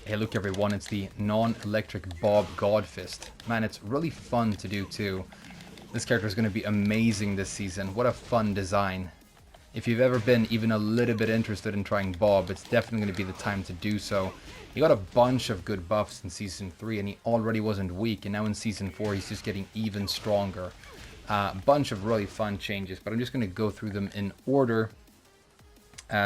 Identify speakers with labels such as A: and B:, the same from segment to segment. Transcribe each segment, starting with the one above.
A: Hey look everyone, it's the non-electric Bob Godfist. Man, it's really fun to do too. This character is going to be amazing this season. What a fun design. If you've ever been even a little bit interested in trying Bob, it's definitely going to be the time to do so. He got a bunch of good buffs in Season 3 and he already wasn't weak, and now in Season 4 he's just getting even stronger. A bunch of really fun changes, but I'm just going to go through them in order.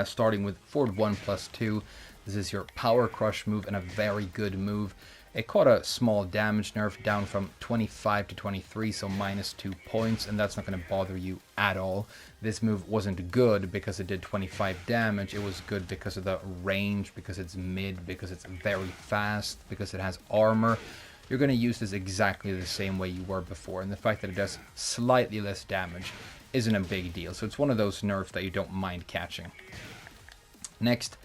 A: Starting with forward 1+2. This is your Power Crush move and a very good move. It caught a small damage nerf down from 25 to 23, so -2 points, and that's not going to bother you at all. This move wasn't good because it did 25 damage. It was good because of the range, because it's mid, because it's very fast, because it has armor. You're going to use this exactly the same way you were before, and the fact that it does slightly less damage isn't a big deal. So it's one of those nerfs that you don't mind catching. Next,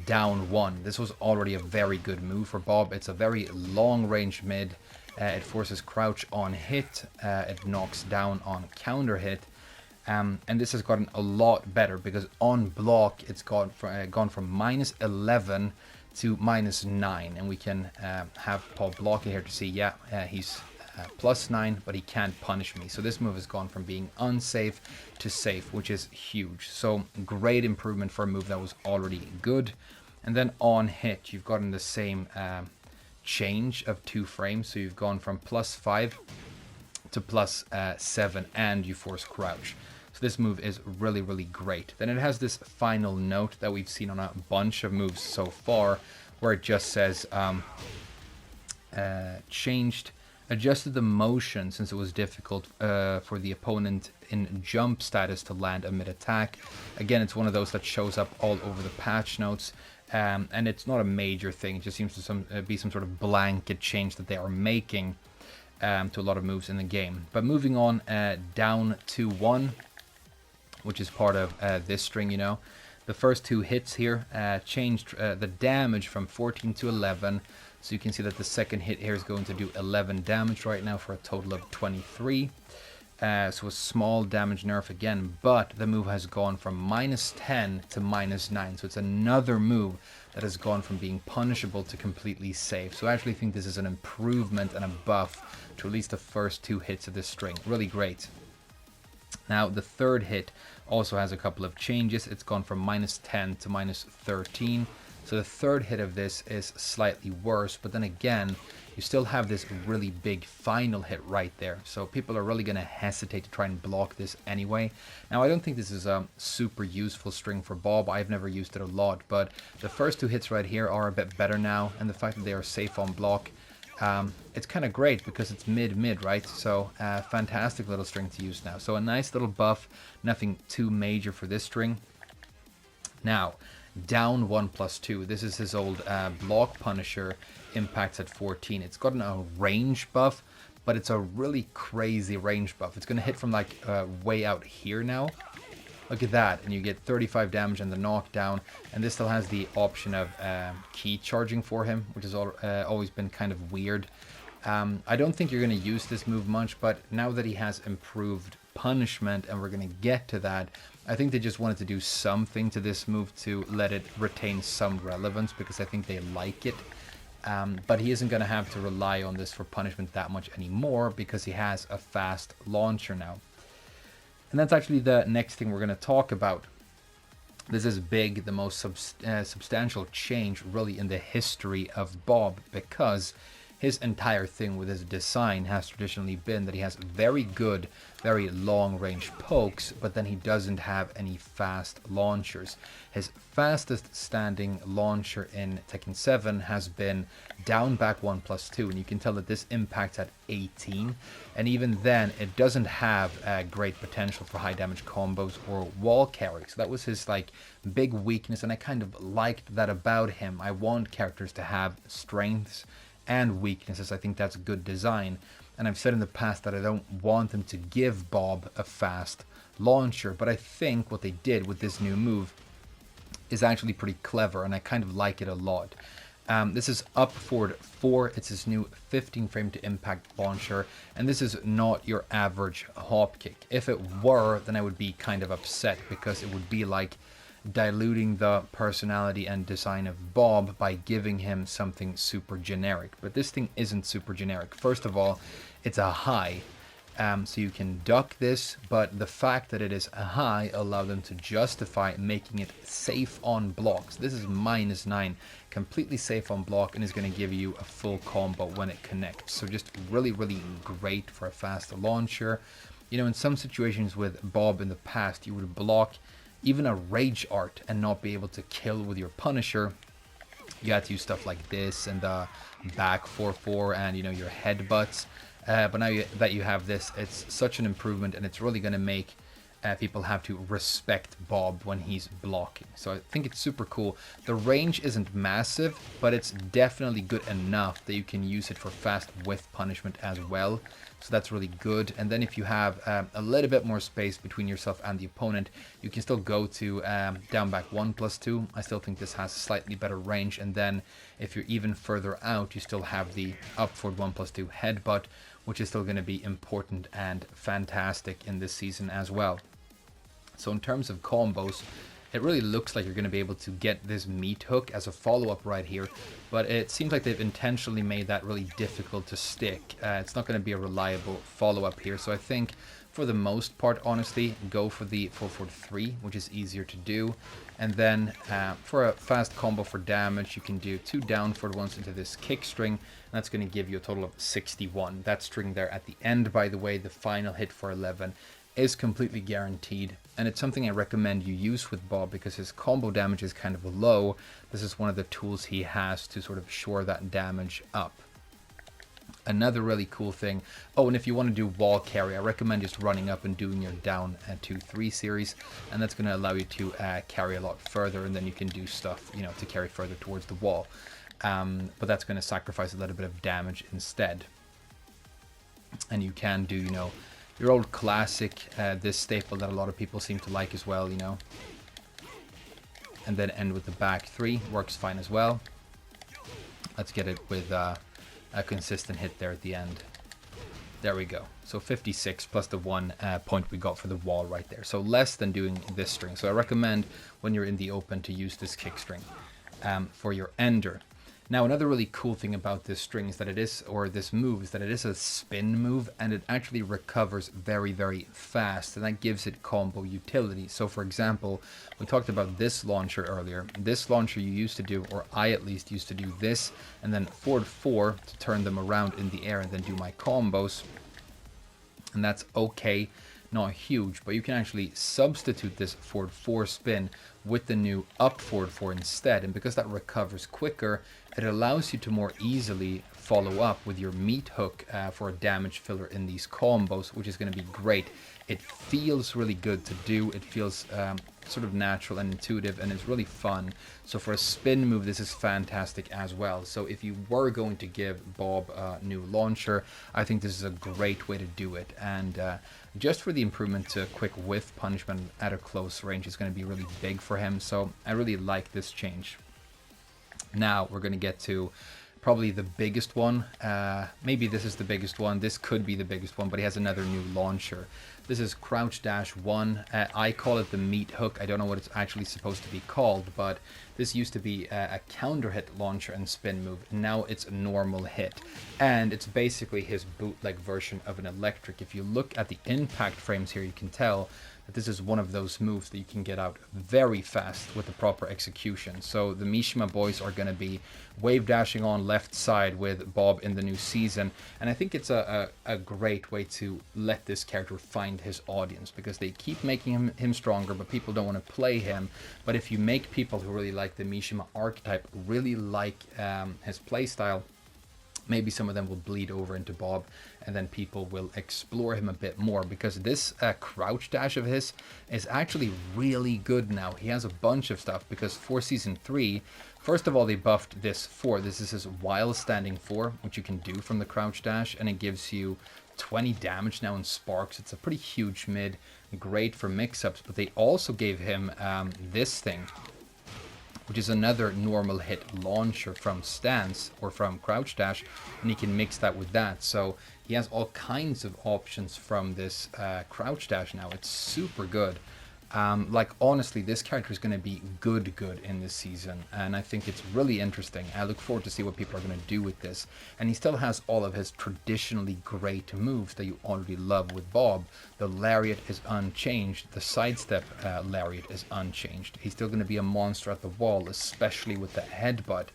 A: down 1. This was already a very good move for Bob. It's a very long range mid. It forces crouch on hit. It knocks down on counter hit. And this has gotten a lot better because on block it's gone from -11 to -9. And we can have Paul block it here to see, yeah, he's +9, but he can't punish me. So this move has gone from being unsafe to safe, which is huge. So great improvement for a move that was already good. And then on hit, you've gotten the same change of 2 frames. So you've gone from +5 to +7, and you force crouch. So this move is really, really great. Then it has this final note that we've seen on a bunch of moves so far, where it just says adjusted the motion since it was difficult for the opponent in jump status to land amid attack. Again, it's one of those that shows up all over the patch notes, and it's not a major thing. It just seems to be some sort of blanket change that they are making to a lot of moves in the game. But moving on, down to 1, which is part of this string, you know. The first 2 hits here changed the damage from 14 to 11. So you can see that the second hit here is going to do 11 damage right now for a total of 23. So a small damage nerf again, but the move has gone from -10 to -9. So it's another move that has gone from being punishable to completely safe. So I actually think this is an improvement and a buff to at least the first 2 hits of this string. Really great. Now the third hit also has a couple of changes. It's gone from -10 to -13. So the third hit of this is slightly worse, but then again, you still have this really big final hit right there. So people are really going to hesitate to try and block this anyway. Now I don't think this is a super useful string for Bob. I've never used it a lot, but the first 2 hits right here are a bit better now, and the fact that they are safe on block, it's kind of great because it's mid, right? So fantastic little string to use now. So a nice little buff, nothing too major for this string. Now, down 1+2. This is his old block punisher, impacts at 14. It's gotten a range buff, but it's a really crazy range buff. It's going to hit from like way out here now. Look at that, and you get 35 damage and the knockdown, and this still has the option of key charging for him, which has always been kind of weird. I don't think you're going to use this move much, but now that he has improved punishment, and we're going to get to that, I think they just wanted to do something to this move to let it retain some relevance, because I think they like it. But he isn't going to have to rely on this for punishment that much anymore, because he has a fast launcher now. And that's actually the next thing we're going to talk about. This is big, the most substantial change really in the history of Bob, because his entire thing with his design has traditionally been that he has very good, very long-range pokes, but then he doesn't have any fast launchers. His fastest standing launcher in Tekken 7 has been down back 1+2, and you can tell that this impacts at 18, and even then it doesn't have great potential for high damage combos or wall carry. So that was his like big weakness, and I kind of liked that about him. I want characters to have strengths and weaknesses. I think that's good design, and I've said in the past that I don't want them to give Bob a fast launcher, but I think what they did with this new move is actually pretty clever, and I kind of like it a lot. This is up forward 4. It's his new 15 frame to impact launcher, and this is not your average hop kick. If it were, then I would be kind of upset, because it would be like diluting the personality and design of Bob by giving him something super generic. But this thing isn't super generic. First of all, it's a high. So you can duck this, but the fact that it is a high allowed them to justify making it safe on blocks. This is -9, completely safe on block, and is going to give you a full combo when it connects. So just really, really great for a fast launcher. You know, in some situations with Bob in the past, you would block even a Rage Art and not be able to kill with your Punisher. You had to use stuff like this and the back 4-4 and, you know, your headbutts. But now that you have this, it's such an improvement, and it's really going to make people have to respect Bob when he's blocking. So I think it's super cool. The range isn't massive, but it's definitely good enough that you can use it for fast with punishment as well. So that's really good. And then if you have a little bit more space between yourself and the opponent, you can still go to down back 1+2. I still think this has slightly better range. And then if you're even further out, you still have the up forward 1+2 headbutt, which is still going to be important and fantastic in this season as well. So in terms of combos, it really looks like you're going to be able to get this meat hook as a follow-up right here, but it seems like they've intentionally made that really difficult to stick. It's not going to be a reliable follow-up here, so I think for the most part, honestly, go for the 4-4-3, which is easier to do. And then for a fast combo for damage, you can do 2 down forward ones into this kick string, and that's going to give you a total of 61. That string there at the end, by the way, the final hit for 11, is completely guaranteed, and it's something I recommend you use with Bob because his combo damage is kind of low. This is one of the tools he has to sort of shore that damage up. Another really cool thing, oh, and if you want to do wall carry, I recommend just running up and doing your down 2-3 series, and that's going to allow you to carry a lot further, and then you can do stuff, you know, to carry further towards the wall. But that's going to sacrifice a little bit of damage instead. And you can do, you know, your old classic, this staple that a lot of people seem to like as well, you know. And then end with the back 3, works fine as well. Let's get it with a consistent hit there at the end. There we go. So 56 plus the 1 point we got for the wall right there. So less than doing this string. So I recommend when you're in the open to use this kick string for your ender. Now, another really cool thing about this string is that it is, or this move, is that it is a spin move, and it actually recovers very, very fast, and that gives it combo utility. So, for example, we talked about this launcher earlier. This launcher you used to do, or I at least used to do this, and then forward 4 to turn them around in the air and then do my combos, and that's okay. Not huge, but you can actually substitute this forward 4 spin with the new up forward 4 instead, and because that recovers quicker, it allows you to more easily follow up with your meat hook for a damage filler in these combos, which is going to be great. It feels really good to do. It feels sort of natural and intuitive, and it's really fun. So for a spin move, this is fantastic as well. So if you were going to give Bob a new launcher, I think this is a great way to do it. And just for the improvement to quick whiff punishment at a close range is going to be really big for him. So I really like this change. Now we're going to get to probably the biggest one. Maybe this is the biggest one. This could be the biggest one, but he has another new launcher. This is Crouch Dash 1. I call it the meat hook. I don't know what it's actually supposed to be called, but this used to be a counter hit launcher and spin move. Now it's a normal hit, and it's basically his bootleg version of an electric. If you look at the impact frames here, you can tell that this is one of those moves that you can get out very fast with the proper execution. So the Mishima boys are going to be wave dashing on left side with Bob in the new season, and I think it's a great way to let this character find his audience, because they keep making him stronger, but people don't want to play him. But if you make people who really like the Mishima archetype really like his playstyle, maybe some of them will bleed over into Bob, and then people will explore him a bit more, because this crouch dash of his is actually really good now. He has a bunch of stuff, because for Season 3, first of all, they buffed this 4. This is his while standing 4, which you can do from the crouch dash, and it gives you 20 damage now in sparks. It's a pretty huge mid, great for mix-ups, but they also gave him this thing, which is another normal hit launcher from stance or from crouch dash, and you can mix that with that. So he has all kinds of options from this crouch dash now. It's super good. Like, honestly, this character is going to be good in this season, and I think it's really interesting. I look forward to see what people are going to do with this. And he still has all of his traditionally great moves that you already love with Bob. The lariat is unchanged. The sidestep lariat is unchanged. He's still going to be a monster at the wall, especially with the headbutt.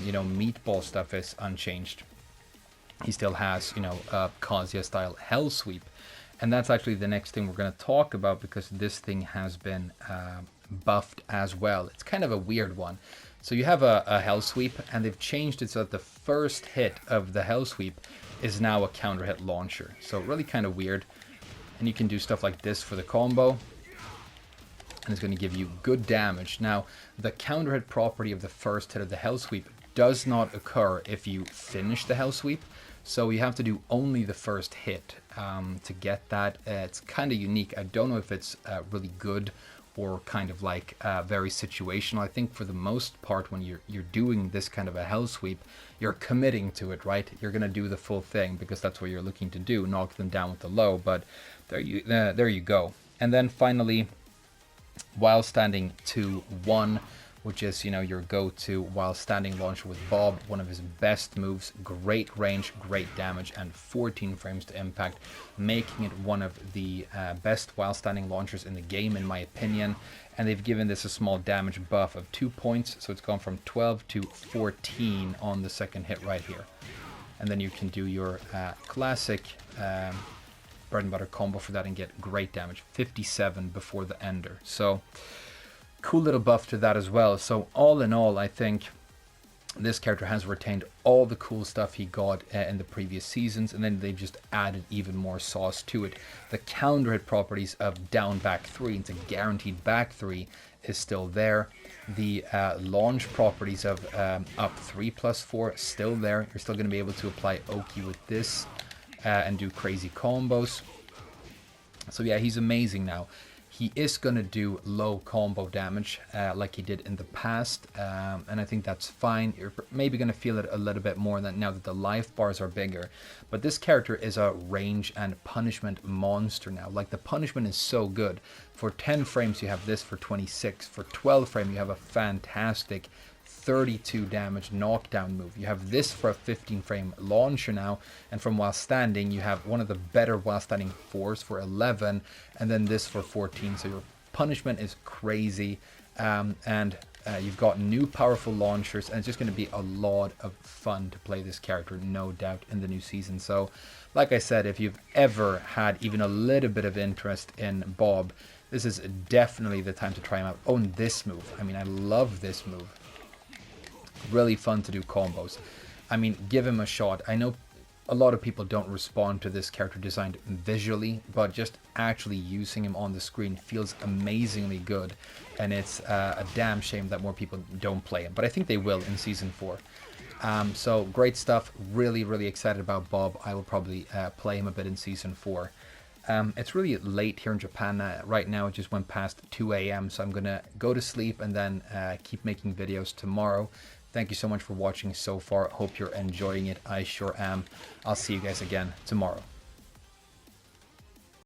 A: You know, meatball stuff is unchanged. He still has, you know, Kazuya style hell sweep. And that's actually the next thing we're going to talk about, because this thing has been buffed as well. It's kind of a weird one. So you have a hell sweep, and they've changed it so that the first hit of the hell sweep is now a counter hit launcher. So really kind of weird. And you can do stuff like this for the combo, and it's going to give you good damage. Now, the counter hit property of the first hit of the hell sweep does not occur if you finish the hell sweep. So you have to do only the first hit to get that. It's kind of unique. I don't know if it's really good or kind of like very situational. I think for the most part, when you're doing this kind of a hell sweep, you're committing to it, right? You're going to do the full thing because that's what you're looking to do, knock them down with the low. But there you go. And then finally, while standing 2-1, which is, you know, your go-to while standing launcher with Bob, one of his best moves, great range, great damage, and 14 frames to impact, making it one of the best while standing launchers in the game, in my opinion. And they've given this a small damage buff of 2 points, so it's gone from 12 to 14 on the second hit right here. And then you can do your classic bread and butter combo for that and get great damage, 57 before the ender. So cool little buff to that as well. So all in all, I think this character has retained all the cool stuff he got in the previous seasons, and then they've just added even more sauce to it. The counter hit properties of down back 3 into guaranteed back 3 is still there. The launch properties of up 3+4 still there. You're still going to be able to apply Oki with this and do crazy combos. So yeah, he's amazing now. He is going to do low combo damage like he did in the past, and I think that's fine. You're maybe going to feel it a little bit more now that the life bars are bigger. But this character is a range and punishment monster now. Like, the punishment is so good. For 10 frames, you have this for 26. For 12 frame, you have a fantastic 32 damage knockdown move. You have this for a 15 frame launcher now, and from while standing you have one of the better while standing 4s for 11, and then this for 14. So your punishment is crazy, and you've got new powerful launchers, and it's just going to be a lot of fun to play this character, no doubt, in the new season. So like I said, if you've ever had even a little bit of interest in Bob, this is definitely the time to try him out. Oh, and this move, I mean, I love this move. Really fun to do combos. I mean, give him a shot. I know a lot of people don't respond to this character designed visually, but just actually using him on the screen feels amazingly good, and it's a damn shame that more people don't play him, but I think they will in Season 4. So great stuff. Really excited about Bob. I will probably play him a bit in Season 4. It's really late here in Japan. Right now it just went past 2 a.m. so I'm gonna go to sleep and then keep making videos tomorrow. Thank you so much for watching so far. Hope you're enjoying it. I sure am. I'll see you guys again tomorrow.